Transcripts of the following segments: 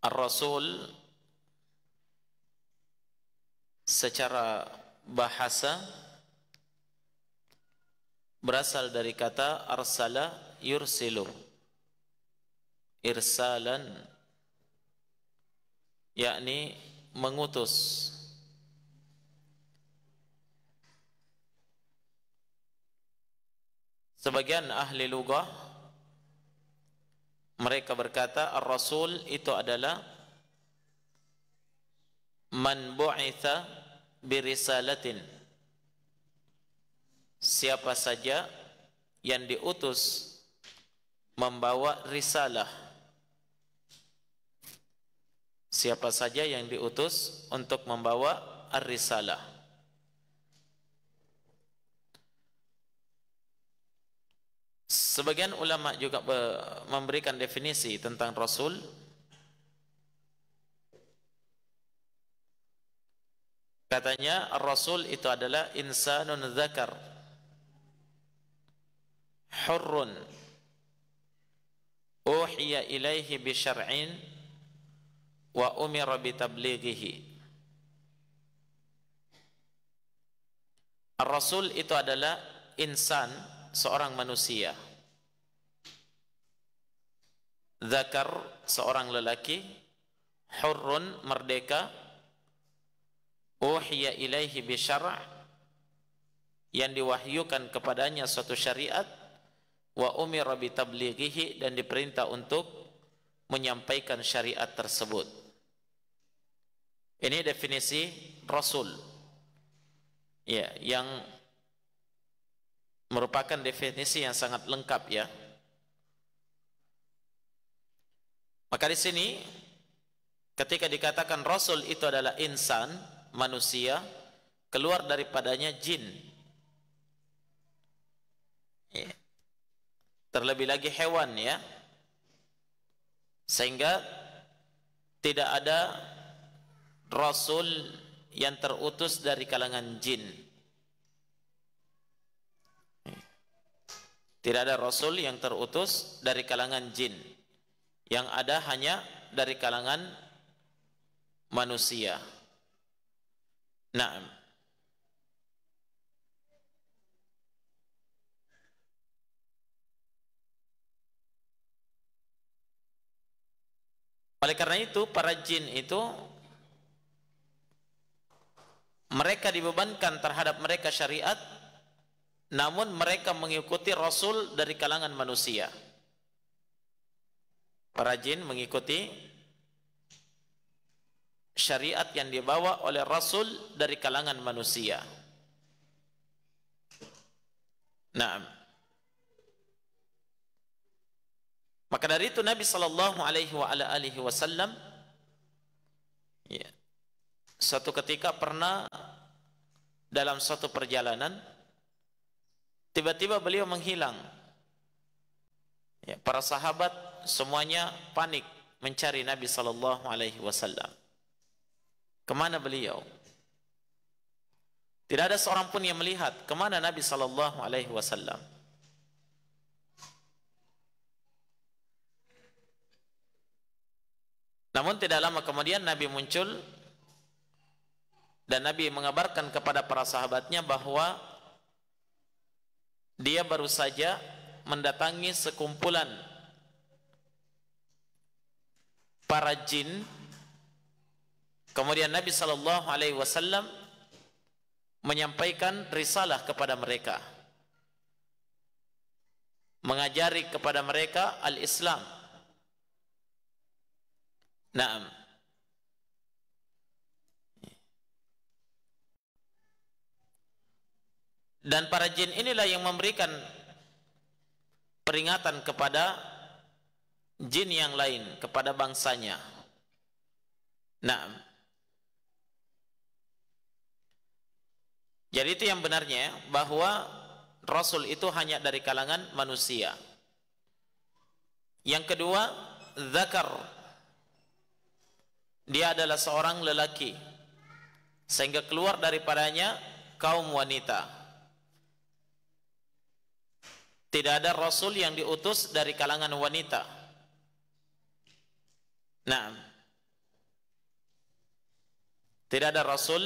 Ar-Rasul secara bahasa berasal dari kata arsala yursilu, irsalan, yakni mengutus. Sebagian ahli lughah mereka berkata ar-rasul itu adalah man bu'itha birisalatin, siapa saja yang diutus membawa risalah, siapa saja yang diutus untuk membawa ar-risalah. Sebagian ulama juga memberikan definisi tentang Rasul. Katanya Rasul itu adalah insanun dzakar hurrun uhiya ilaihi bi syar'in wa umira bi tablighihi. Ar-Rasul itu adalah insan, seorang manusia. Dzakar, seorang lelaki. Hurrun, merdeka. Uhiya ilaihi bi syara', yang diwahyukan kepadanya suatu syariat. Wa umira bi tablighihi, dan diperintah untuk menyampaikan syariat tersebut. Ini definisi Rasul, ya, yang merupakan definisi yang sangat lengkap, ya. Maka di sini ketika dikatakan Rasul itu adalah insan, manusia, keluar daripadanya jin, ya. Terlebih lagi hewan, ya, sehingga tidak ada Rasul yang terutus dari kalangan jin. Tidak ada Rasul yang terutus dari kalangan jin. Yang ada hanya dari kalangan manusia. Naam. Oleh karena itu, para jin itu mereka dibebankan terhadap mereka syariat, namun mereka mengikuti Rasul dari kalangan manusia. Para jin mengikuti syariat yang dibawa oleh Rasul dari kalangan manusia. Nah, maka dari itu Nabi sallallahu alaihi wasallam, ya, suatu ketika pernah dalam suatu perjalanan, tiba-tiba beliau menghilang. Ya, para sahabat semuanya panik mencari Nabi sallallahu alaihi wasallam. Kemana beliau? Tidak ada seorang pun yang melihat kemana Nabi sallallahu alaihi wasallam. Namun tidak lama kemudian Nabi muncul dan Nabi mengabarkan kepada para sahabatnya bahwa dia baru saja mendatangi sekumpulan para jin. Kemudian Nabi sallallahu alaihi wasallam menyampaikan risalah kepada mereka, mengajari kepada mereka al-Islam. Naam. Dan para jin inilah yang memberikan peringatan kepada jin yang lain, kepada bangsanya. Naam. Jadi itu yang benarnya, bahwa Rasul itu hanya dari kalangan manusia. Yang kedua, dzakar, dia adalah seorang lelaki, sehingga keluar daripadanya kaum wanita. Tidak ada Rasul yang diutus dari kalangan wanita. Nah, Tidak ada rasul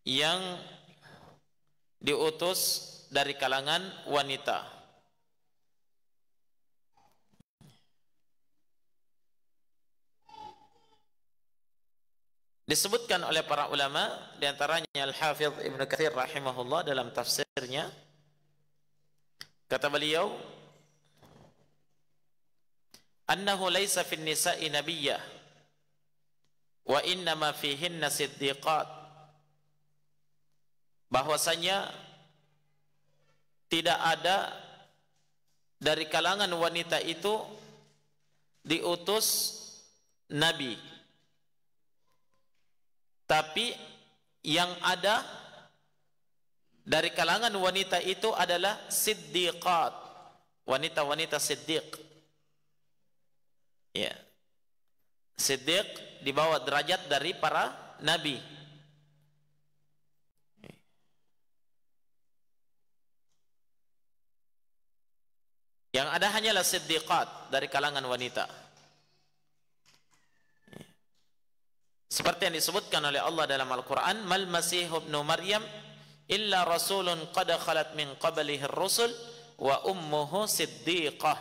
yang diutus dari kalangan wanita. Disebutkan oleh para ulama, diantaranya Al-Hafidh Ibnu Katsir rahimahullah dalam tafsirnya, kata beliau, annahu laisa fin nisa'i nabiyyah wa innama fihinna siddiqat, bahwasanya tidak ada dari kalangan wanita itu diutus nabi, tapi yang ada dari kalangan wanita itu adalah siddiqat, wanita-wanita siddiq. Ya, siddiq dibawa derajat dari para nabi. Yang ada hanyalah siddiqat dari kalangan wanita. Seperti yang disebutkan oleh Allah dalam Al-Quran, mal masih ibnu Maryam illa rasulun qad khalat min qablihi ar-rusul wa ummuhu siddiqah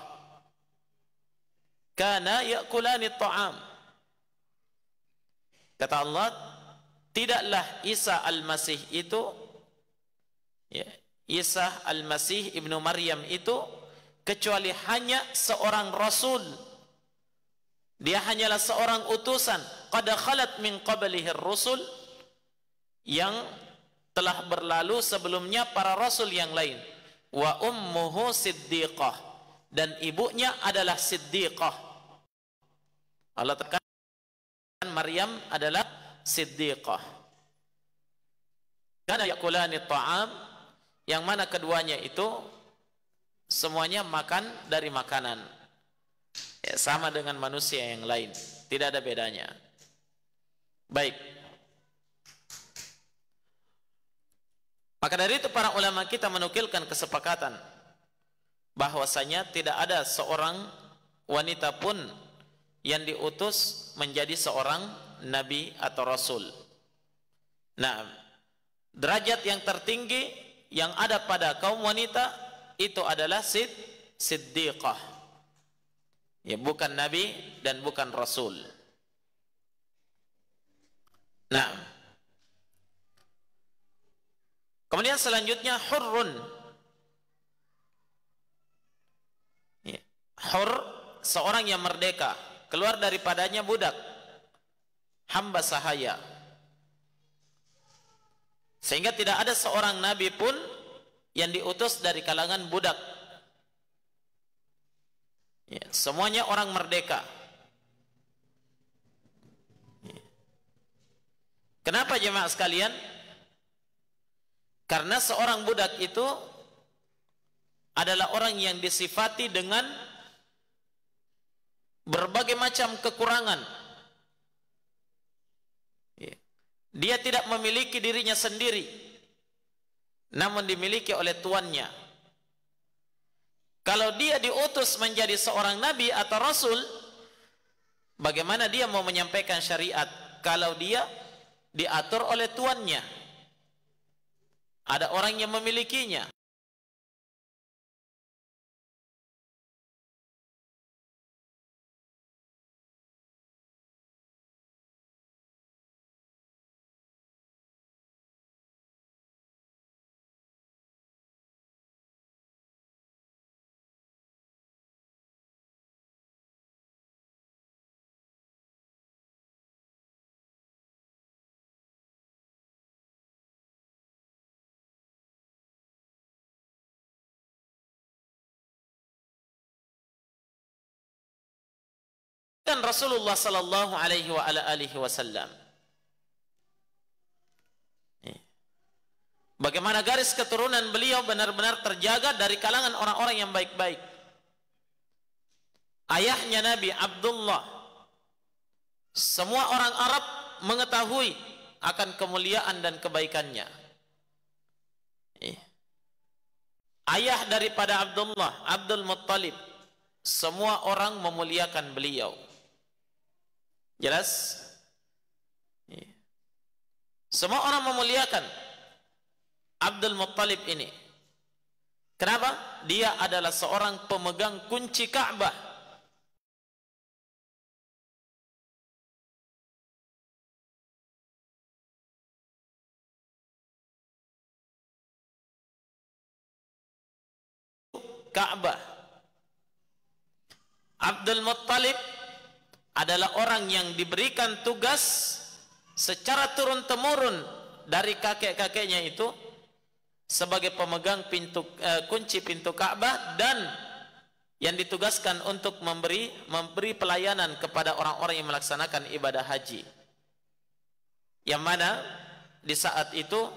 kana ya'kulani at-ta'am. Kata Allah, tidaklah Isa al-Masih itu, ya, Isa al-Masih ibnu Maryam itu kecuali hanya seorang rasul. Dia hanyalah seorang utusan, qad khalat min qablihi ar-rusul, yang telah berlalu sebelumnya para rasul yang lain. Wa ummuhu siddiqah, dan ibunya adalah siddiqah. Allah tekan Maryam adalah siddiqah. Kana yakulani ta'am, yang mana keduanya itu semuanya makan dari makanan, ya, sama dengan manusia yang lain, tidak ada bedanya. Baik, maka dari itu para ulama kita menukilkan kesepakatan bahwasanya tidak ada seorang wanita pun yang diutus menjadi seorang nabi atau rasul. Nah, derajat yang tertinggi yang ada pada kaum wanita itu adalah siddiqah, ya, bukan nabi dan bukan rasul. Nah, kemudian selanjutnya hurrun, ya, hur, seorang yang merdeka, keluar daripadanya budak, hamba sahaya, sehingga tidak ada seorang nabi pun yang diutus dari kalangan budak, ya, semuanya orang merdeka. Ya. Kenapa jemaah sekalian? Karena seorang budak itu adalah orang yang disifati dengan berbagai macam kekurangan. Ya. Dia tidak memiliki dirinya sendiri, namun dimiliki oleh tuannya. Kalau dia diutus menjadi seorang nabi atau rasul, bagaimana dia mau menyampaikan syariat kalau dia diatur oleh tuannya? Ada orang yang memilikinya. Dan Rasulullah sallallahu alaihi wa ala alihi wasallam, bagaimana garis keturunan beliau benar-benar terjaga dari kalangan orang-orang yang baik-baik. Ayahnya Nabi Abdullah, semua orang Arab mengetahui akan kemuliaan dan kebaikannya. Ayah daripada Abdullah, Abdul Muttalib, semua orang memuliakan beliau. Jelas? Semua orang memuliakan Abdul Muttalib ini. Kenapa? Dia adalah seorang pemegang kunci Ka'bah. Ka'bah. Abdul Muttalib adalah orang yang diberikan tugas secara turun-temurun dari kakek-kakeknya itu sebagai pemegang kunci pintu Ka'bah, dan yang ditugaskan untuk memberi pelayanan kepada orang-orang yang melaksanakan ibadah haji. Yang mana di saat itu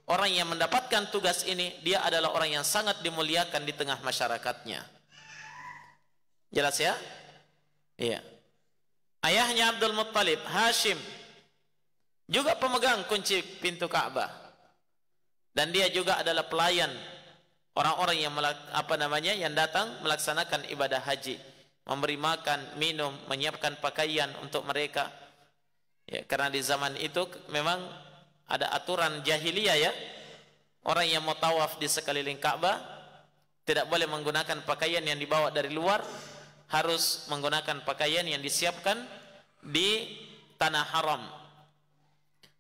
orang yang mendapatkan tugas ini, dia adalah orang yang sangat dimuliakan di tengah masyarakatnya. Jelas ya? Iya. Ayahnya Abdul Muttalib, Hashim, juga pemegang kunci pintu Ka'bah. Dan dia juga adalah pelayan orang-orang yang datang melaksanakan ibadah haji, memberi makan, minum, menyiapkan pakaian untuk mereka. Ya, karena di zaman itu memang ada aturan jahiliyah ya. Orang yang mau tawaf di sekeliling Ka'bah tidak boleh menggunakan pakaian yang dibawa dari luar, harus menggunakan pakaian yang disiapkan di tanah haram.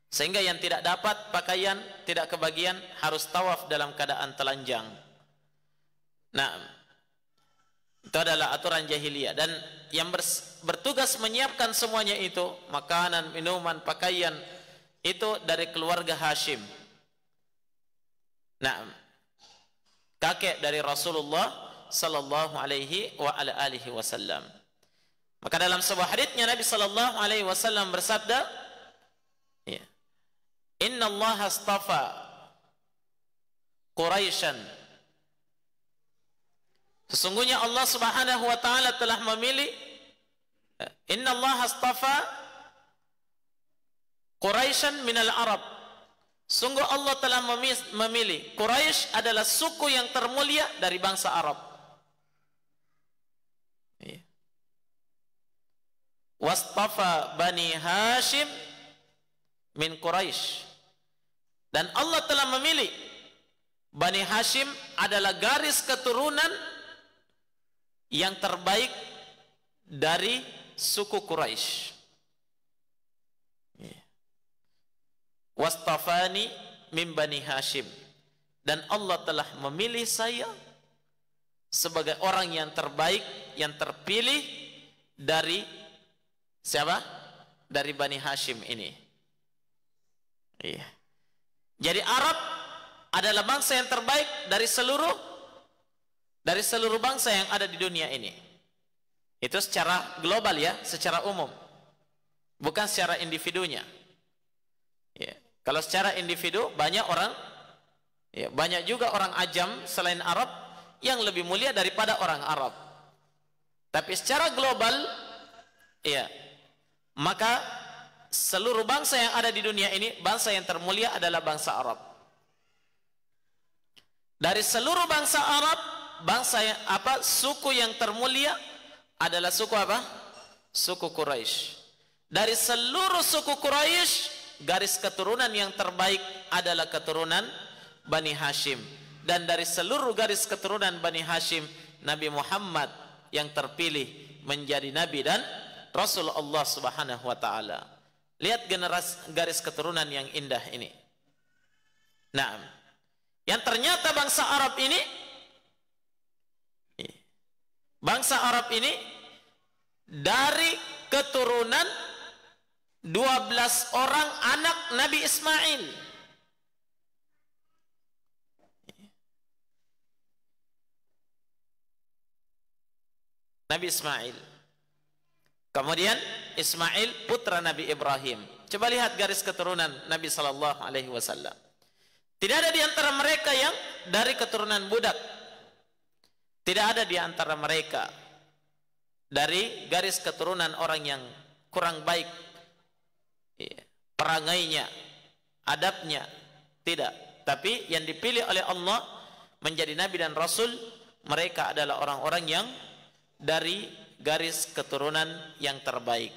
Sehingga yang tidak dapat pakaian, tidak kebagian, harus tawaf dalam keadaan telanjang. Nah, itu adalah aturan jahiliyah. Dan yang bertugas menyiapkan semuanya itu, makanan, minuman, pakaian, itu dari keluarga Hashim. Nah, kakek dari Rasulullah sallallahu alaihi wasallam. Maka dalam sebuah haditsnya Nabi sallallahu alaihi wasallam bersabda, ya, Inna Allah astafa Quraisyan. Sesungguhnya Allah Subhanahu wa taala telah memilih, Inna Allah astafa Quraisyan minal Arab. Sungguh Allah telah memilih Quraisy adalah suku yang termulia dari bangsa Arab. Wastafa Bani Hashim min Quraisy. Dan Allah telah memilih Bani Hashim adalah garis keturunan yang terbaik dari suku Quraisy. Wastafani min Bani Hashim. Dan Allah telah memilih saya sebagai orang yang terbaik, yang terpilih dari siapa? Dari Bani Hashim ini. Iya. Jadi Arab adalah bangsa yang terbaik dari seluruh bangsa yang ada di dunia ini. Itu secara global ya, secara umum. Bukan secara individunya. Ya. Kalau secara individu banyak orang, ya, banyak juga orang ajam selain Arab yang lebih mulia daripada orang Arab. Tapi secara global, ya, maka seluruh bangsa yang ada di dunia ini, bangsa yang termulia adalah bangsa Arab. Dari seluruh bangsa Arab, suku yang termulia adalah suku apa? Suku Quraisy. Dari seluruh suku Quraisy, garis keturunan yang terbaik adalah keturunan Bani Hashim. Dan dari seluruh garis keturunan Bani Hashim, Nabi Muhammad yang terpilih menjadi Nabi dan Rasul Allah Subhanahu wa taala. Lihat garis keturunan yang indah ini. Nah, yang ternyata bangsa Arab ini dari keturunan 12 orang anak Nabi Ismail. Nabi Ismail. Kemudian Ismail putra Nabi Ibrahim. Coba lihat garis keturunan Nabi sallallahu alaihi wasallam. Tidak ada di antara mereka yang dari keturunan budak. Tidak ada di antara mereka dari garis keturunan orang yang kurang baik perangainya, adabnya, tidak. Tapi yang dipilih oleh Allah menjadi Nabi dan Rasul, mereka adalah orang-orang yang dari garis keturunan yang terbaik.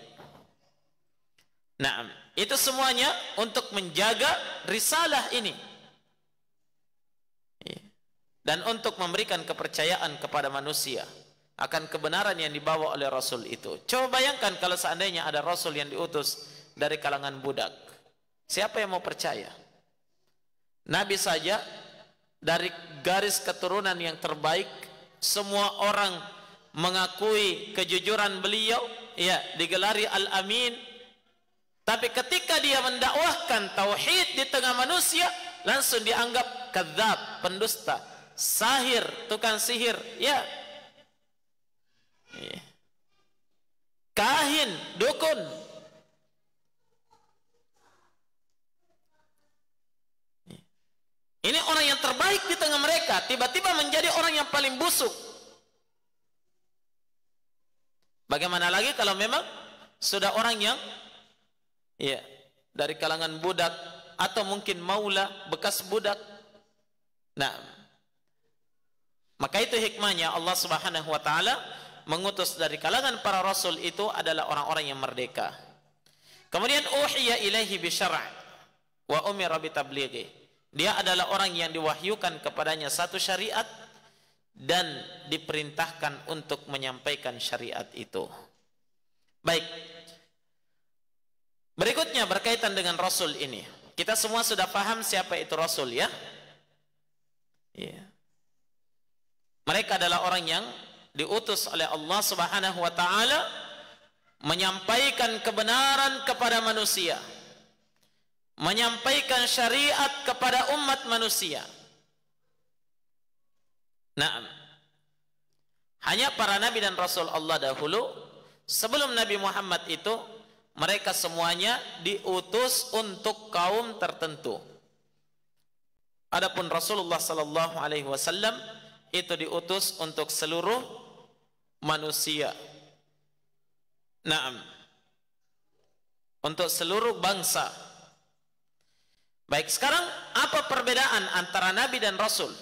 Nah, itu semuanya untuk menjaga risalah ini dan untuk memberikan kepercayaan kepada manusia akan kebenaran yang dibawa oleh Rasul itu. Coba bayangkan kalau seandainya ada Rasul yang diutus dari kalangan budak. Siapa yang mau percaya? Nabi saja dari garis keturunan yang terbaik, semua orang mengakui kejujuran beliau, ya, digelari Al-Amin. Tapi ketika dia mendakwahkan tauhid di tengah manusia, langsung dianggap kadzab, pendusta, sahir, tukang sihir, ya, kahin, dukun. Ini orang yang terbaik di tengah mereka, tiba-tiba menjadi orang yang paling busuk. Bagaimana lagi kalau memang sudah orang yang, ya, dari kalangan budak atau mungkin maula, bekas budak. Nah, maka itu hikmahnya Allah Subhanahu wa taala mengutus dari kalangan para rasul itu adalah orang-orang yang merdeka. Kemudian uhiya ilaihi bi syara' wa umira bi tablighi. Dia adalah orang yang diwahyukan kepadanya satu syariat dan diperintahkan untuk menyampaikan syariat itu. Baik. Berikutnya berkaitan dengan rasul ini. Kita semua sudah paham siapa itu rasul, ya? Iya. Mereka adalah orang yang diutus oleh Allah Subhanahu wa taala menyampaikan kebenaran kepada manusia, menyampaikan syariat kepada umat manusia. Nah, hanya para nabi dan rasul Allah dahulu, sebelum Nabi Muhammad itu, mereka semuanya diutus untuk kaum tertentu. Adapun Rasulullah sallallahu alaihi wasallam itu diutus untuk seluruh manusia. Naam. Untuk seluruh bangsa. Baik, sekarang apa perbedaan antara nabi dan rasul?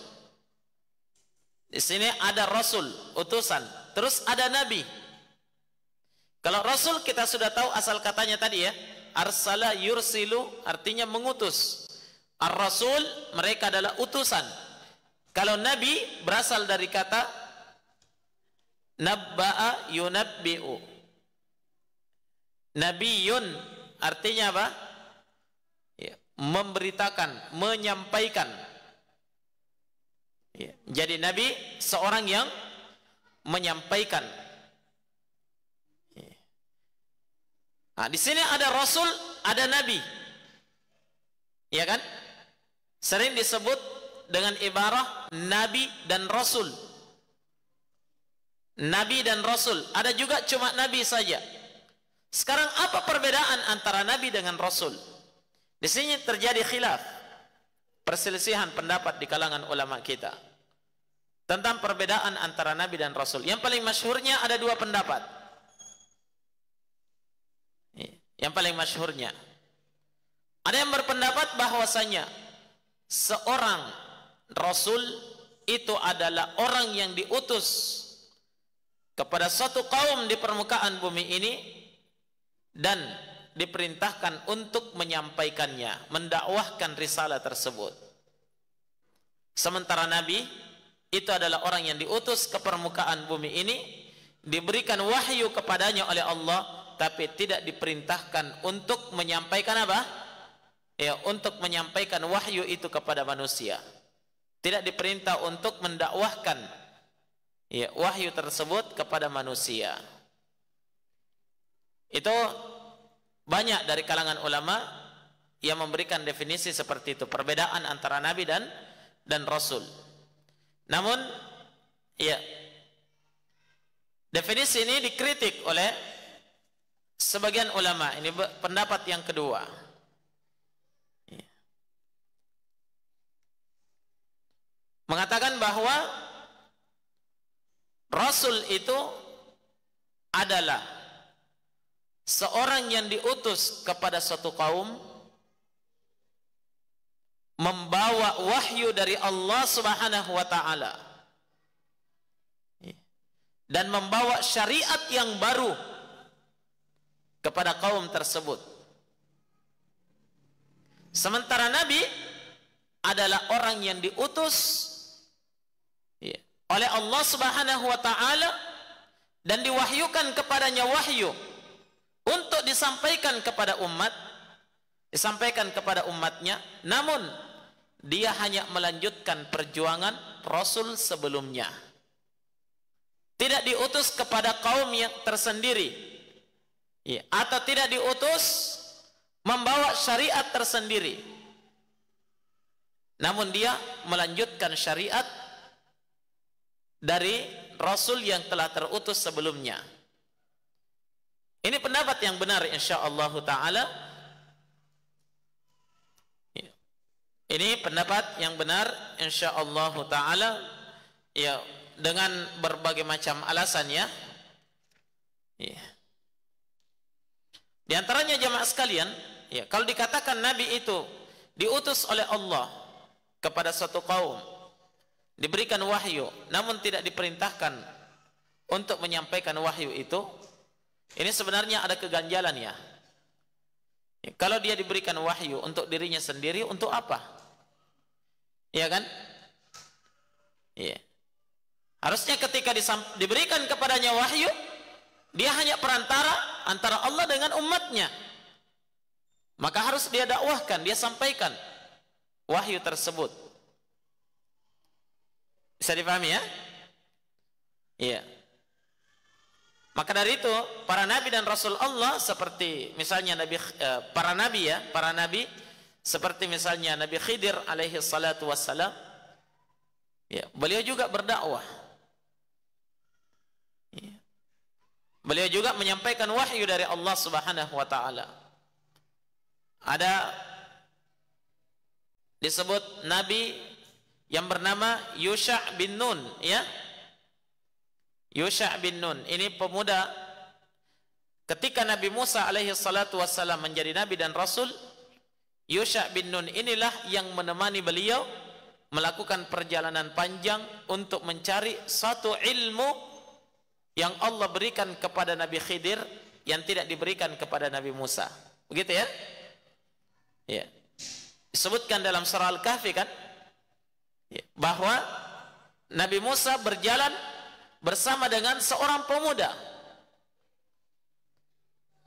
Di sini ada rasul, utusan, terus ada nabi. Kalau rasul kita sudah tahu asal katanya tadi, ya. Arsala yursilu artinya mengutus. Ar-rasul mereka adalah utusan. Kalau nabi berasal dari kata nabba'a yunabbi'u. Nabiyun artinya apa? Ya, memberitakan, menyampaikan. Ya, jadi nabi seorang yang menyampaikan. Ya. Nah, di sini ada rasul, ada nabi. Ya kan? Sering disebut dengan ibarah nabi dan rasul. Nabi dan rasul. Ada juga cuma nabi saja. Sekarang apa perbedaan antara nabi dengan rasul? Di sini terjadi khilaf, perselisihan pendapat di kalangan ulama kita tentang perbedaan antara nabi dan rasul. Yang paling masyhurnya ada dua pendapat. Yang paling masyhurnya, ada yang berpendapat bahwasanya seorang rasul itu adalah orang yang diutus kepada suatu kaum di permukaan bumi ini dan diperintahkan untuk menyampaikannya, mendakwahkan risalah tersebut. Sementara nabi itu adalah orang yang diutus ke permukaan bumi ini, diberikan wahyu kepadanya oleh Allah, tapi tidak diperintahkan untuk menyampaikan apa? Ya, untuk menyampaikan wahyu itu kepada manusia. Tidak diperintah untuk mendakwahkan, ya, wahyu tersebut kepada manusia. Itu banyak dari kalangan ulama yang memberikan definisi seperti itu, perbedaan antara nabi dan rasul. Namun, ya, definisi ini dikritik oleh sebagian ulama. Ini pendapat yang kedua. Mengatakan bahwa rasul itu adalah seorang yang diutus kepada suatu kaum, membawa wahyu dari Allah Subhanahu wa taala dan membawa syariat yang baru kepada kaum tersebut. Sementara Nabi adalah orang yang diutus oleh Allah Subhanahu wa taala dan diwahyukan kepadanya wahyu untuk disampaikan kepada umat, disampaikan kepada umatnya, namun dia hanya melanjutkan perjuangan Rasul sebelumnya. Tidak diutus kepada kaum yang tersendiri, atau tidak diutus membawa syariat tersendiri, namun dia melanjutkan syariat dari Rasul yang telah terutus sebelumnya. Ini pendapat yang benar insyaallah ta'ala. Ini pendapat yang benar insyaallah ta'ala, ya, dengan berbagai macam alasannya. Ya. Di antaranya jamaah sekalian, ya, kalau dikatakan Nabi itu diutus oleh Allah kepada suatu kaum, diberikan wahyu, namun tidak diperintahkan untuk menyampaikan wahyu itu, ini sebenarnya ada keganjalan ya. Ya, kalau dia diberikan wahyu untuk dirinya sendiri, untuk apa? Ya kan? Ya. Harusnya ketika diberikan kepadanya wahyu, dia hanya perantara antara Allah dengan umatnya. Maka harus dia dakwahkan, dia sampaikan wahyu tersebut. Bisa dipahami ya? Iya. Maka dari itu para nabi dan rasul Allah, seperti misalnya para nabi seperti misalnya Nabi Khidir alaihi salatu wassalam, ya, beliau juga berdakwah. Ya. Beliau juga menyampaikan wahyu dari Allah Subhanahu wa taala. Ada disebut nabi yang bernama Yusha' bin Nun, ya. Yusha' bin Nun ini pemuda ketika Nabi Musa alaihi salatu wassalam menjadi nabi dan rasul. Yusha' bin Nun inilah yang menemani beliau melakukan perjalanan panjang untuk mencari satu ilmu yang Allah berikan kepada Nabi Khidir yang tidak diberikan kepada Nabi Musa. Begitu ya? Ya. Disebutkan dalam surah Al-Kahfi kan, ya, bahwa Nabi Musa berjalan bersama dengan seorang pemuda.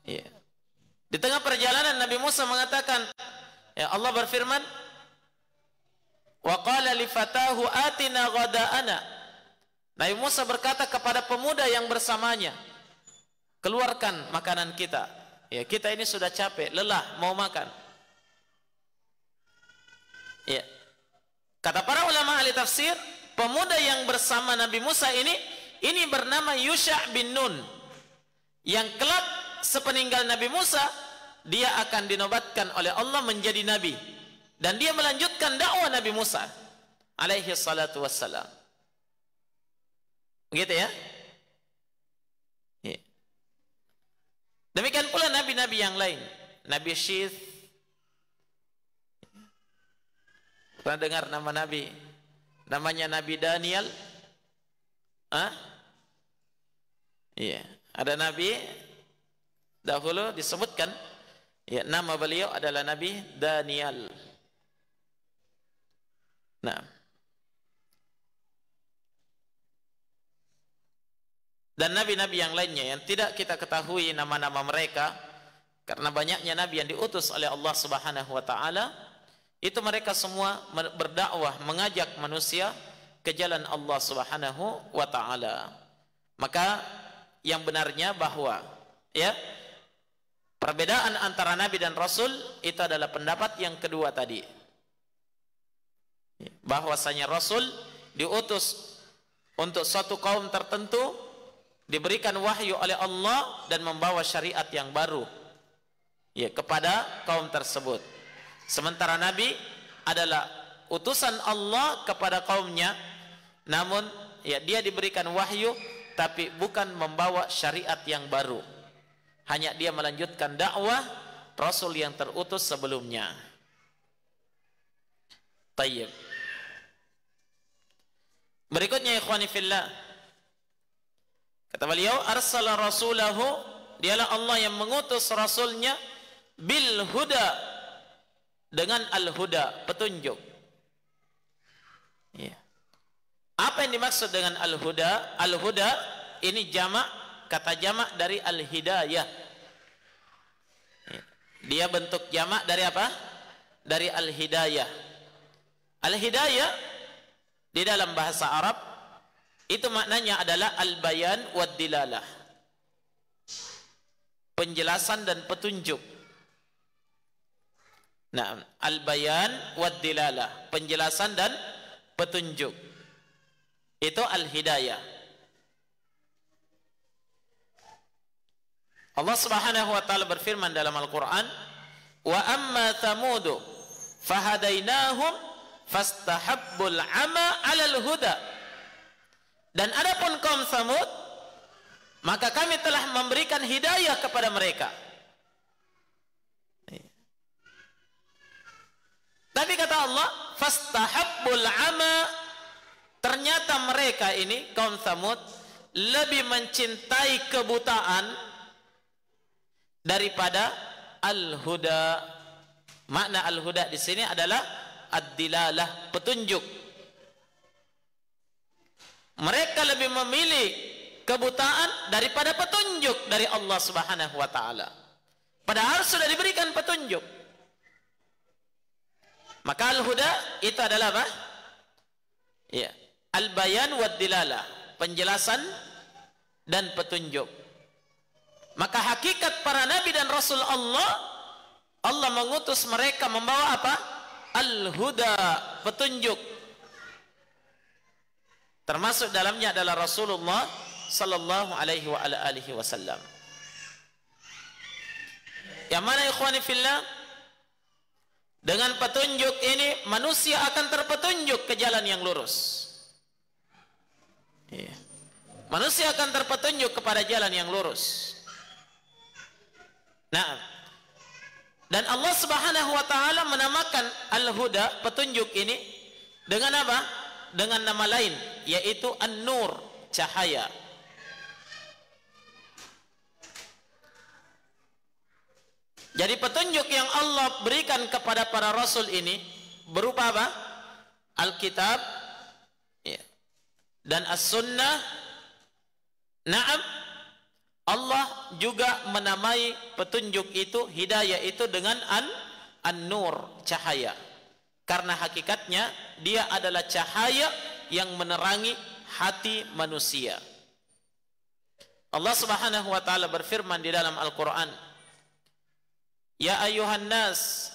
Ya. Di tengah perjalanan Nabi Musa mengatakan, ya, Allah berfirman, wa qala li fatahu atina ghada'ana. Nabi Musa berkata kepada pemuda yang bersamanya, keluarkan makanan kita. Ya, kita ini sudah capek, lelah, mau makan. Ya. Kata para ulama ahli tafsir, pemuda yang bersama Nabi Musa ini bernama Yusha' bin Nun, yang kelak sepeninggal Nabi Musa dia akan dinobatkan oleh Allah menjadi nabi, dan dia melanjutkan dakwah Nabi Musa alaihi salatu wassalam. Begitu ya? Ya. Demikian pula nabi-nabi yang lain. Nabi Syith, pernah dengar nama nabi? Namanya Nabi Daniel. Iya, ada nabi dahulu disebutkan, ya, nama beliau adalah Nabi Daniel. Nah, dan nabi-nabi yang lainnya yang tidak kita ketahui nama-nama mereka, karena banyaknya nabi yang diutus oleh Allah Subhanahu wa taala, itu mereka semua berdakwah, mengajak manusia ke jalan Allah Subhanahu wa taala. Maka yang benarnya bahwa, ya, perbedaan antara nabi dan rasul itu adalah pendapat yang kedua tadi, bahwasanya rasul diutus untuk suatu kaum tertentu, diberikan wahyu oleh Allah dan membawa syariat yang baru, ya, kepada kaum tersebut. Sementara nabi adalah utusan Allah kepada kaumnya, namun, ya, dia diberikan wahyu tapi bukan membawa syariat yang baru, hanya dia melanjutkan dakwah rasul yang terutus sebelumnya. Tayyib. Berikutnya ikhwani fillah, kata beliau, arsala rasulahu, dialah Allah yang mengutus rasulnya, bil huda, dengan al-huda, petunjuk. Ya. Apa yang dimaksud dengan al-huda? Al-huda ini jamak, kata jamak dari al-hidayah. Ya. Dia bentuk jamak dari apa? Dari al-hidayah. Al-hidayah di dalam bahasa Arab itu maknanya adalah al-bayan wad dilalah. Penjelasan dan petunjuk. Nah, al-bayan wad dilalah, penjelasan dan petunjuk. Itu al-hidayah. Allah Subhanahu wa taala berfirman dalam Al-Qur'an, "Wa amma Thamud fahadainahum fastahabbul 'ama 'alal huda." Dan adapun kaum Thamud, maka kami telah memberikan hidayah kepada mereka. Tapi kata Allah, fastahabbul 'ama, ternyata mereka ini kaum Tsamud lebih mencintai kebutaan daripada al-huda. Makna al-huda di sini adalah ad-dilalah, petunjuk. Mereka lebih memilih kebutaan daripada petunjuk dari Allah Subhanahu wa taala. Padahal sudah diberikan petunjuk. Maka al-huda itu adalah apa? Ya, al-bayan wad dilalah, penjelasan dan petunjuk. Maka hakikat para nabi dan rasul Allah, Allah mengutus mereka membawa apa? Al-huda, petunjuk. Termasuk dalamnya adalah Rasulullah sallallahu alaihi wa ala alihi wasallam. Yang mana ikhwani fillah, dengan petunjuk ini manusia akan terpetunjuk ke jalan yang lurus. Ya. Manusia akan terpetunjuk kepada jalan yang lurus. Nah, dan Allah Subhanahu wa taala menamakan al-huda, petunjuk ini, dengan apa? Dengan nama lain, yaitu an-nur, cahaya. Jadi petunjuk yang Allah berikan kepada para rasul ini berupa apa? Alkitab, ya, dan as-sunnah. Naam, Allah juga menamai petunjuk itu, hidayah itu dengan an-nur, cahaya. Karena hakikatnya dia adalah cahaya yang menerangi hati manusia. Allah Subhanahu wa taala berfirman di dalam Al-Qur'an, "Ya ayuhan nas,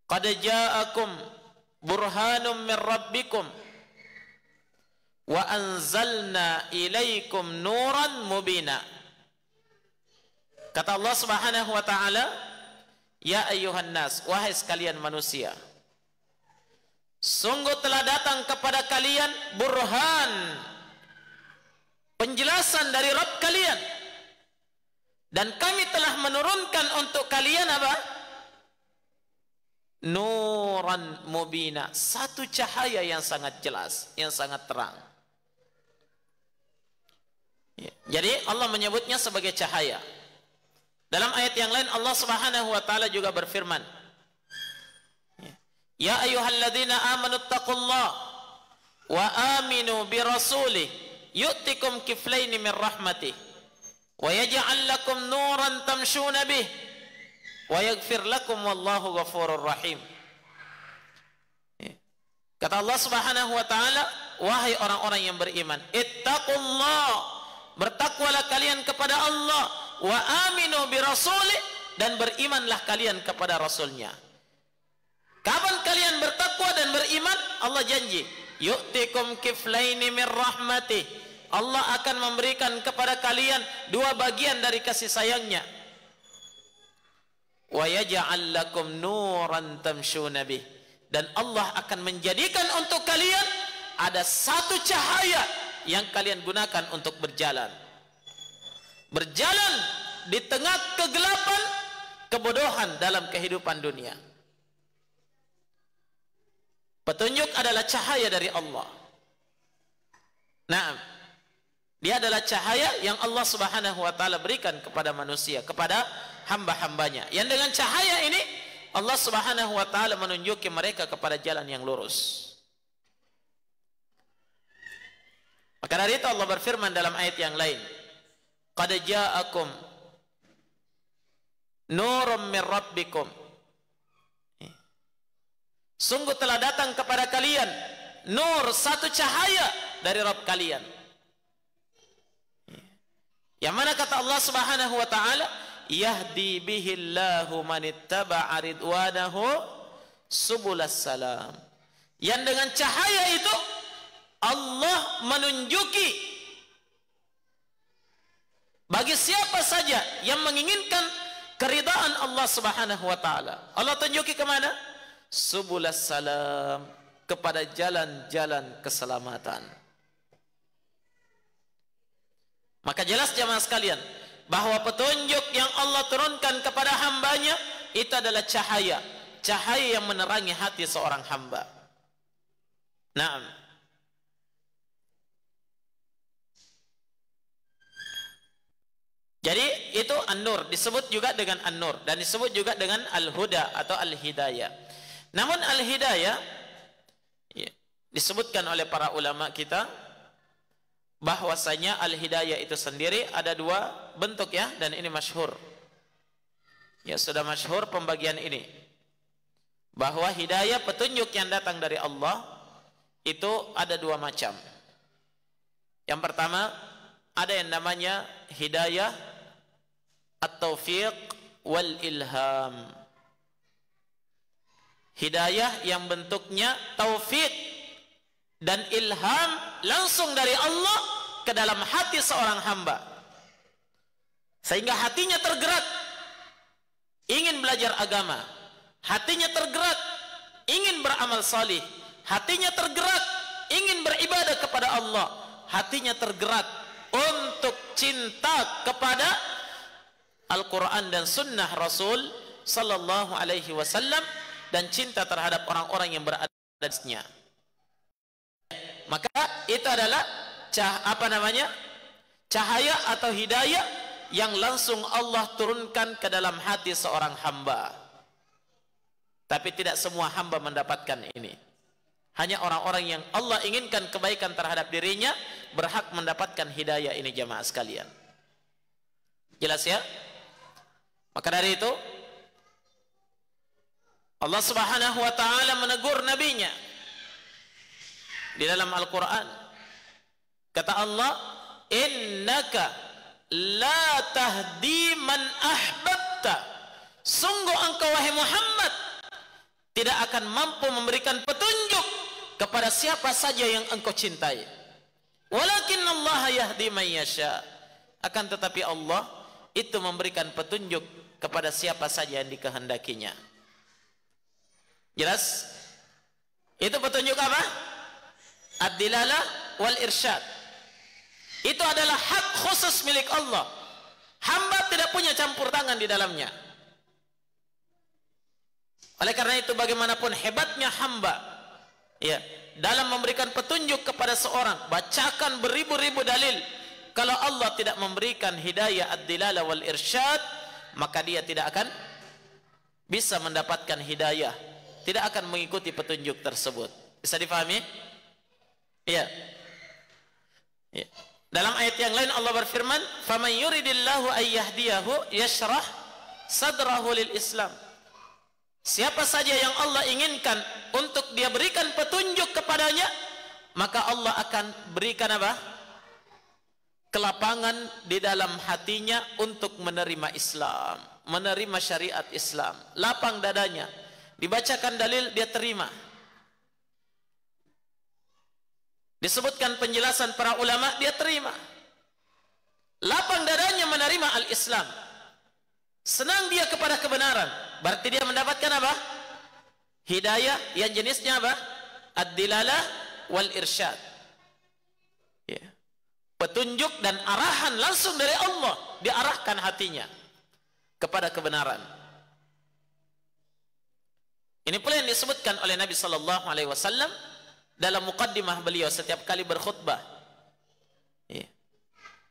qad ja'akum burhanum min rabbikum wa anzalna ilaikum nuran mubina." Kata Allah Subhanahu wa taala, "Ya ayuhan nas, wahai sekalian manusia, sungguh telah datang kepada kalian burhan, penjelasan dari Rabb kalian, dan kami telah menurunkan untuk kalian apa? Nuran mubina, satu cahaya yang sangat jelas, yang sangat terang." Ya. Jadi Allah menyebutnya sebagai cahaya. Dalam ayat yang lain Allah Subhanahu wa taala juga berfirman, "Ya ayyuhalladzina amanu taqullaha wa aminu bi rasulih yu'tikum kiflaini min rahmatih wa yaj'al lakum nuran tamshuna bih wa yaghfir lakum wallahu ghafurur rahim." Kata Allah Subhanahu wa taala, "Wahai orang-orang yang beriman, ittaqullah, bertakwalah kalian kepada Allah, wa aminu bi rasulih, dan berimanlah kalian kepada rasulnya." Kapan kalian bertakwa dan beriman? Allah janji, yu'tikum kiflaini min rahmatih, Allah akan memberikan kepada kalian dua bagian dari kasih sayangnya. Wa yaj'al lakum nuran tamshuna bih, dan Allah akan menjadikan untuk kalian ada satu cahaya yang kalian gunakan untuk berjalan. Berjalan di tengah kegelapan, kebodohan dalam kehidupan dunia. Petunjuk adalah cahaya dari Allah. Nah, dia adalah cahaya yang Allah Subhanahu wa taala berikan kepada manusia, kepada hamba-hambanya. Yang dengan cahaya ini Allah Subhanahu wa taala menunjuki mereka kepada jalan yang lurus. Maka dari itu Allah berfirman dalam ayat yang lain, qad ja'akum nurum min rabbikum, sungguh telah datang kepada kalian nur, satu cahaya dari Rabb kalian. Yang mana kata Allah Subhanahu wa taala, yahdi bihillahu manittaba'a ridwanahu subulas salam. Yang dengan cahaya itu Allah menunjuki bagi siapa saja yang menginginkan keridaan Allah Subhanahu wa taala. Allah tunjuki kemana? Subulas salam, kepada jalan-jalan keselamatan. Maka jelas jamaah sekalian bahwa petunjuk yang Allah turunkan kepada hambanya itu adalah cahaya, cahaya yang menerangi hati seorang hamba. Naam. Jadi itu an-nur, disebut juga dengan an-nur dan disebut juga dengan al-huda atau al-hidayah. Namun al-hidayah ya, disebutkan oleh para ulama kita bahwasanya al-hidayah itu sendiri ada dua bentuk ya, dan ini masyhur. Ya, sudah masyhur pembagian ini. Bahwa hidayah petunjuk yang datang dari Allah itu ada dua macam. Yang pertama, ada yang namanya hidayah at-taufiq wal ilham. Hidayah yang bentuknya taufik dan ilham langsung dari Allah ke dalam hati seorang hamba, sehingga hatinya tergerak ingin belajar agama, hatinya tergerak ingin beramal salih, hatinya tergerak ingin beribadah kepada Allah, hatinya tergerak untuk cinta kepada Al-Quran dan Sunnah Rasul Sallallahu Alaihi Wasallam, dan cinta terhadap orang-orang yang berada di atasnya. Maka itu adalah cahaya atau hidayah yang langsung Allah turunkan ke dalam hati seorang hamba. Tapi tidak semua hamba mendapatkan ini. Hanya orang-orang yang Allah inginkan kebaikan terhadap dirinya berhak mendapatkan hidayah ini, jamaah sekalian. Jelas ya? Maka dari itu Allah Subhanahu wa taala menegur nabinya di dalam Al-Quran. Kata Allah, innaka la tahdi man ahbabta, sungguh engkau wahai Muhammad tidak akan mampu memberikan petunjuk kepada siapa saja yang engkau cintai. Walakin Allah yahdi man yasha, akan tetapi Allah itu memberikan petunjuk kepada siapa saja yang dikehendakinya. Jelas? Itu petunjuk apa? Ad-dilalah wal irsyad. Itu adalah hak khusus milik Allah. Hamba tidak punya campur tangan di dalamnya. Oleh karena itu bagaimanapun hebatnya hamba ya dalam memberikan petunjuk kepada seorang, bacakan beribu-ribu dalil, kalau Allah tidak memberikan hidayah ad-dilalah wal irsyad, maka dia tidak akan bisa mendapatkan hidayah, tidak akan mengikuti petunjuk tersebut. Bisa difahami? Iya. Ya. Dalam ayat yang lain Allah berfirman, "Faman yuridillahu ay yahdiyahu yashrah sadrahu lil Islam." Siapa saja yang Allah inginkan untuk dia berikan petunjuk kepadanya, maka Allah akan berikan apa? Kelapangan di dalam hatinya untuk menerima Islam, menerima syariat Islam. Lapang dadanya, dibacakan dalil dia terima. Disebutkan penjelasan para ulama, dia terima. Lapang dadanya menerima al-Islam. Senang dia kepada kebenaran. Berarti dia mendapatkan apa? Hidayah yang jenisnya apa? Ad-dilalah wal irsyad. Ya. Petunjuk dan arahan langsung dari Allah, diarahkan hatinya kepada kebenaran. Ini pula yang disebutkan oleh Nabi sallallahu alaihi wasallam dalam muqaddimah beliau setiap kali berkhutbah. Ya.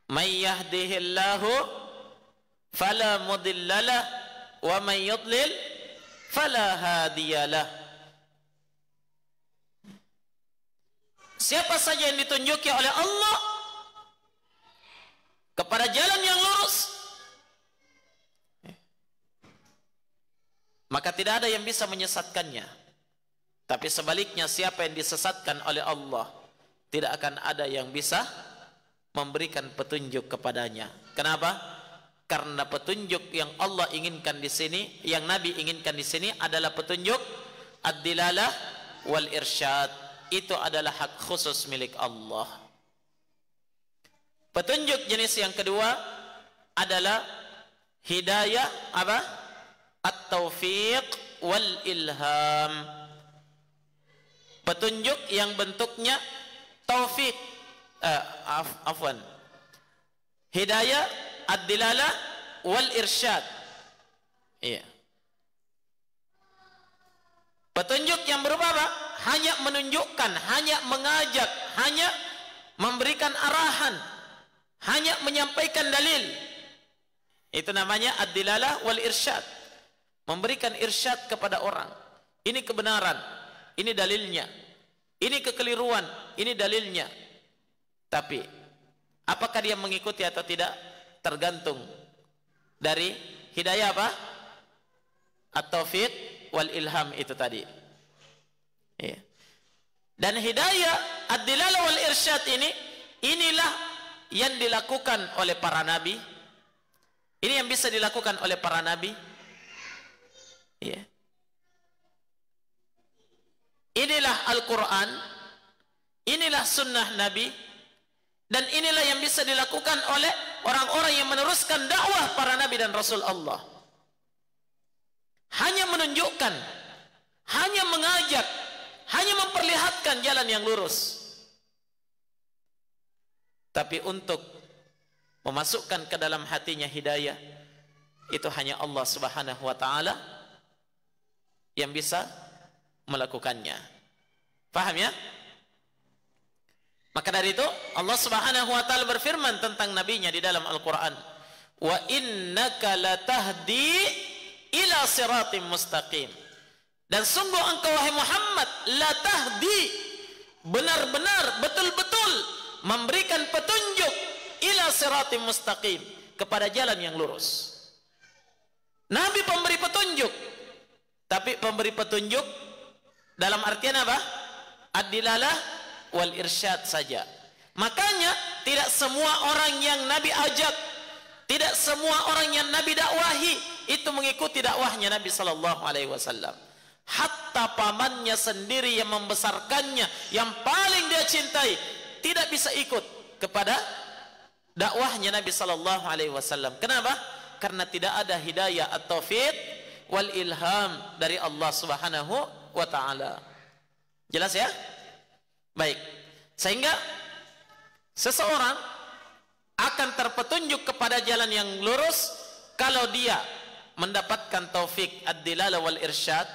May yahdihillahu fala mudhillalah wa may yudlil fala hadiyalah. Siapa saja yang ditunjuki oleh Allah kepada jalan yang lurus, maka tidak ada yang bisa menyesatkannya. Tapi sebaliknya, siapa yang disesatkan oleh Allah, tidak akan ada yang bisa memberikan petunjuk kepadanya. Kenapa? Karena petunjuk yang Allah inginkan di sini, yang Nabi inginkan di sini adalah petunjuk ad-dilalah wal irsyad. Itu adalah hak khusus milik Allah. Petunjuk jenis yang kedua adalah hidayah apa? At-taufiq wal ilham. Petunjuk yang bentuknya taufik, afwan, hidayah, ad-dilalah wal irsyad. Iya. Petunjuk yang berupa apa? Hanya menunjukkan, hanya mengajak, hanya memberikan arahan, hanya menyampaikan dalil. Itu namanya ad-dilalah wal irsyad. Memberikan irsyad kepada orang. Ini kebenaran, ini dalilnya. Ini kekeliruan, ini dalilnya. Tapi apakah dia mengikuti atau tidak tergantung dari hidayah apa? At-taufiq wal ilham itu tadi. Ya. Dan hidayah ad-dilalah wal irsyad ini, inilah yang dilakukan oleh para nabi. Ini yang bisa dilakukan oleh para nabi. Ya. Inilah Al-Quran, inilah sunnah Nabi, dan inilah yang bisa dilakukan oleh orang-orang yang meneruskan dakwah para Nabi dan Rasul Allah. Hanya menunjukkan, hanya mengajak, hanya memperlihatkan jalan yang lurus. Tapi untuk memasukkan ke dalam hatinya hidayah, itu hanya Allah Subhanahu wa ta'ala yang bisa melakukannya. Paham ya? Maka dari itu Allah Subhanahu wa taala berfirman tentang nabinya di dalam Al-Qur'an, "Wa innaka latahdi ila siratim mustaqim." Dan sungguh engkau wahai Muhammad latahdi, benar-benar betul-betul memberikan petunjuk ila siratim mustaqim, kepada jalan yang lurus. Nabi pemberi petunjuk, tapi pemberi petunjuk dalam artian apa? Ad-dilalah wal irsyad saja. Makanya tidak semua orang yang Nabi ajak, tidak semua orang yang Nabi dakwahi itu mengikuti dakwahnya Nabi sallallahu alaihi wasallam. Hatta pamannya sendiri yang membesarkannya, yang paling dia cintai, tidak bisa ikut kepada dakwahnya Nabi sallallahu alaihi wasallam. Kenapa? Karena tidak ada hidayah at-taufiq wal ilham dari Allah Subhanahu wa ta'ala. Jelas ya? Baik. Sehingga seseorang akan terpetunjuk kepada jalan yang lurus kalau dia mendapatkan taufik ad-dilalah wal irsyad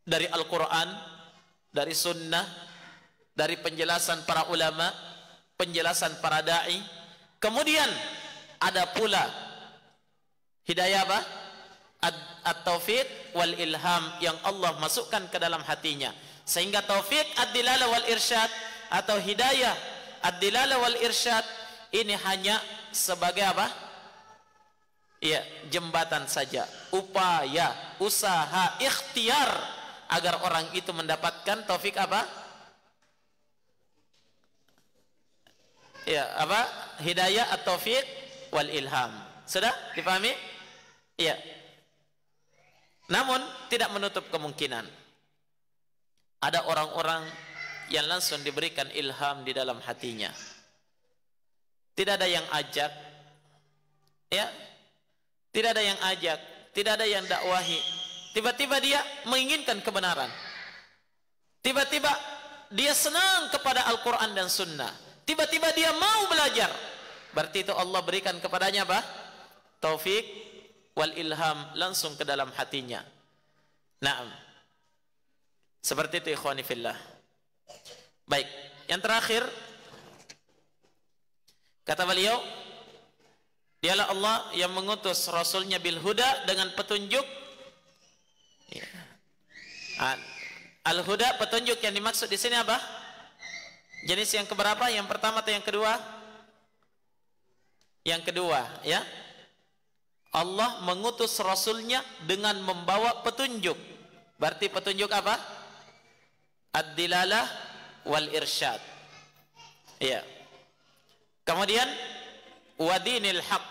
dari Al-Quran, dari sunnah, dari penjelasan para ulama, penjelasan para da'i. Kemudian ada pula hidayah apa? At-taufiq wal ilham yang Allah masukkan ke dalam hatinya, sehingga taufik ad-dilalah wal irsyad atau hidayah ad-dilalah wal irsyad ini hanya sebagai apa? Ya, jembatan saja, upaya, usaha, ikhtiar agar orang itu mendapatkan taufik apa? Ya, apa? Hidayah at-taufiq wal ilham. Sudah dipahami? Iya. Namun tidak menutup kemungkinan ada orang-orang yang langsung diberikan ilham di dalam hatinya. Tidak ada yang ajak, ya, tidak ada yang ajak, tidak ada yang dakwahi. Tiba-tiba dia menginginkan kebenaran. Tiba-tiba dia senang kepada Al-Quran dan Sunnah. Tiba-tiba dia mau belajar. Berarti itu Allah berikan kepadanya apa? Taufik wal ilham langsung ke dalam hatinya. Naam. Seperti itu ikhwani fillah. Baik, yang terakhir kata beliau, dialah Allah yang mengutus Rasulnya bil huda dengan petunjuk Al-huda, petunjuk yang dimaksud di sini apa? Jenis yang keberapa? Yang pertama atau yang kedua? Yang kedua, ya. Allah mengutus Rasulnya dengan membawa petunjuk. Berarti petunjuk apa? Ad-dilalah wal irsyad. Ya. Kemudian wadinil haq,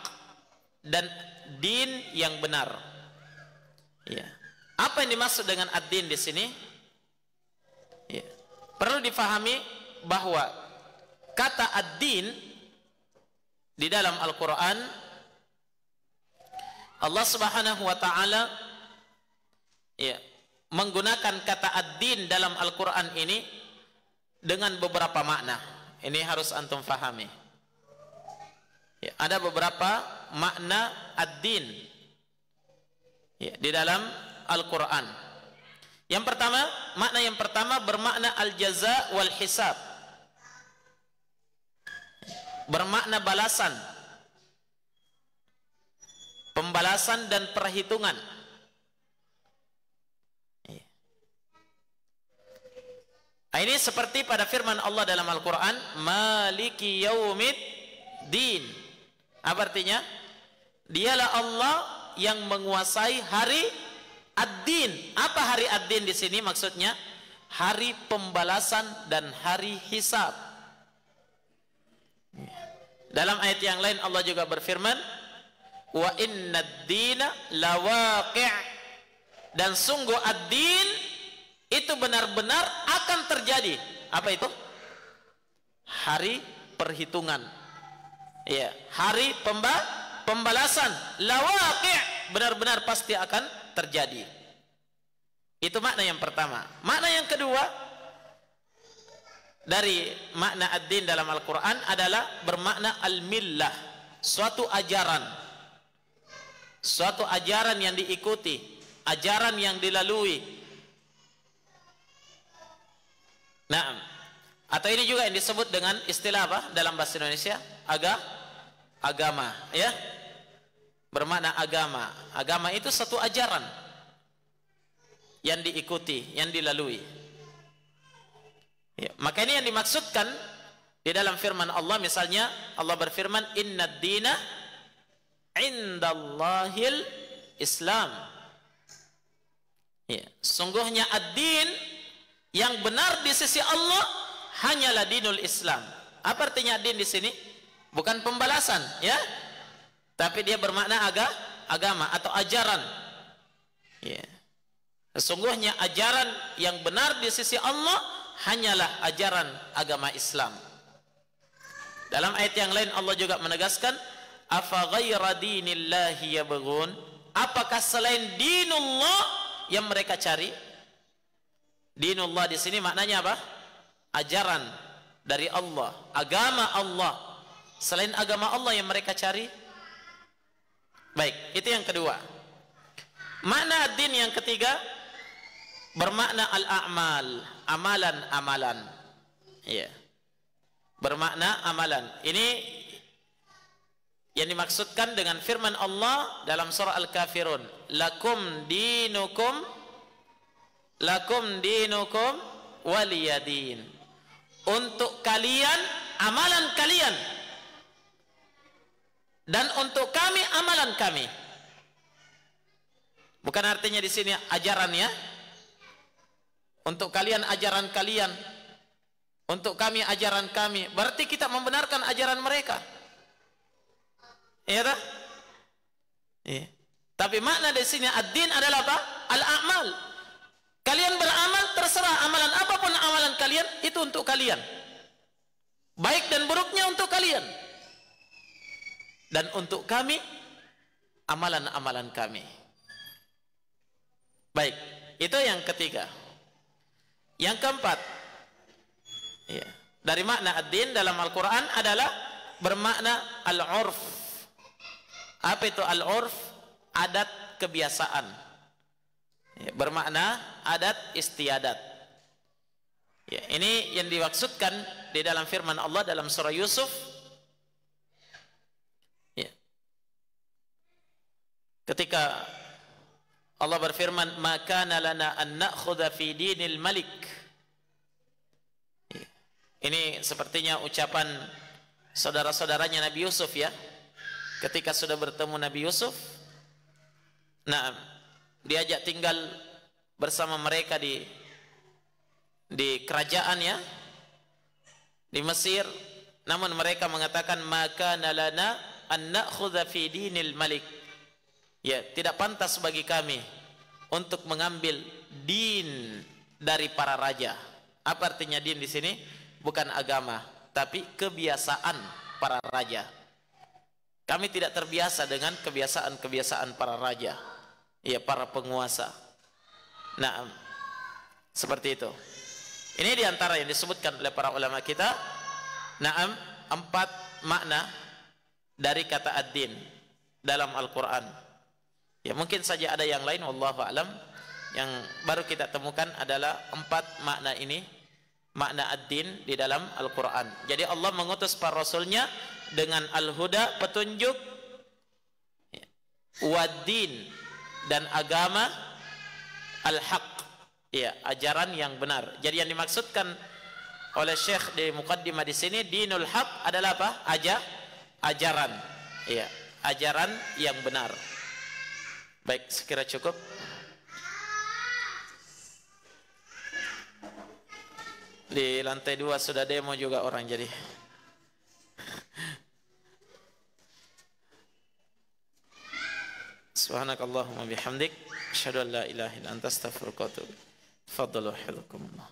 dan din yang benar. Ya. Apa yang dimaksud dengan ad-din di sini? Ya. Perlu difahami bahwa kata ad-din di dalam Al-Quran, Allah Subhanahu wa ta'ala ya, menggunakan kata ad-din dalam Al-Quran ini dengan beberapa makna. Ini harus antum fahami. Ya, ada beberapa makna ad-din ya, di dalam Al-Quran. Yang pertama, makna yang pertama bermakna al-jaza wal hisab, bermakna balasan, pembalasan dan perhitungan. Ini seperti pada firman Allah dalam Al-Quran, Maliki Yaumiddin. Apa artinya? Dialah Allah yang menguasai hari ad-din. Apa hari ad-din di sini maksudnya? Hari pembalasan dan hari hisab. Dalam ayat yang lain Allah juga berfirman, wa inna ad-dina lawaqi', dan sungguh ad-din itu benar-benar akan terjadi. Apa itu? Hari perhitungan. Ya, hari pembalasan. Lawaqi', benar-benar pasti akan terjadi. Itu makna yang pertama. Makna yang kedua dari makna ad-din dalam Al-Quran adalah bermakna al-millah, suatu ajaran, suatu ajaran yang diikuti, ajaran yang dilalui. Nah, atau ini juga yang disebut dengan istilah apa dalam bahasa Indonesia? Agama, ya. Bermakna agama. Agama itu satu ajaran yang diikuti, yang dilalui. Ya, maka ini yang dimaksudkan di dalam firman Allah, misalnya Allah berfirman, innad dina indallahil Islam. Ya, sungguhnya ad-din yang benar di sisi Allah hanyalah dinul Islam. Apa artinya din di sini? Bukan pembalasan, ya, tapi dia bermakna agama atau ajaran. Ya. Sesungguhnya ajaran yang benar di sisi Allah hanyalah ajaran agama Islam. Dalam ayat yang lain Allah juga menegaskan, afa ghaira dinillahi yabghun, apakah selain dinullah yang mereka cari? Dinullah di sini maknanya apa? Ajaran dari Allah, agama Allah. Selain agama Allah yang mereka cari? Baik, itu yang kedua. Makna din yang ketiga bermakna al-a'mal, amalan-amalan. Ya. Bermakna amalan. Ini yang dimaksudkan dengan firman Allah dalam surah Al-Kafirun, lakum dinukum waliyadin. Untuk kalian amalan kalian, dan untuk kami amalan kami. Bukan artinya di sini ajarannya. Untuk kalian ajaran kalian, untuk kami ajaran kami. Berarti kita membenarkan ajaran mereka. Iya tak? Iya. Tapi makna di sini ad-din adalah apa? Al-a'mal. Kalian beramal, terserah amalan apapun amalan kalian, itu untuk kalian. Baik dan buruknya untuk kalian. Dan untuk kami, amalan-amalan kami. Baik, itu yang ketiga. Yang keempat, ya, dari makna ad-din dalam Al-Quran adalah bermakna al-urf. Apa itu al-urf? Adat kebiasaan. Ya, bermakna adat istiadat. Ya, ini yang dimaksudkan di dalam firman Allah dalam surah Yusuf. Ya. Ketika Allah berfirman, "Maka lana an na'khudha fi dinil malik." Ini sepertinya ucapan saudara-saudaranya Nabi Yusuf ya. Ketika sudah bertemu Nabi Yusuf, nah, diajak tinggal bersama mereka di kerajaan ya, di Mesir. Namun mereka mengatakan, "Maka lana an na'khudha fi dinil malik." Ya, tidak pantas bagi kami untuk mengambil din dari para raja. Apa artinya din di sini? Bukan agama, tapi kebiasaan para raja. Kami tidak terbiasa dengan kebiasaan-kebiasaan para raja, ya, para penguasa. Nah, seperti itu. Ini diantara yang disebutkan oleh para ulama kita. Naam, 4 makna dari kata ad-din dalam Al-Quran. Ya, mungkin saja ada yang lain, wallahu a'lam. Yang baru kita temukan adalah 4 makna ini, makna ad-din di dalam Al-Quran. Jadi Allah mengutus para rasulnya dengan al-huda, petunjuk, wad-din, dan agama, al-haq, ya, ajaran yang benar. Jadi yang dimaksudkan oleh Syekh di muqaddimah di sini, dinul haq adalah apa? Ajaran, ya, ajaran yang benar. Baik, sekira cukup. Di lantai 2 sudah demo juga orang jadi. Subhanakallahumma bihamdik, asyhadu an la ilaha illa anta, astaghfiruka wa atubu ilaik. Tafadhalu hafizakumullah.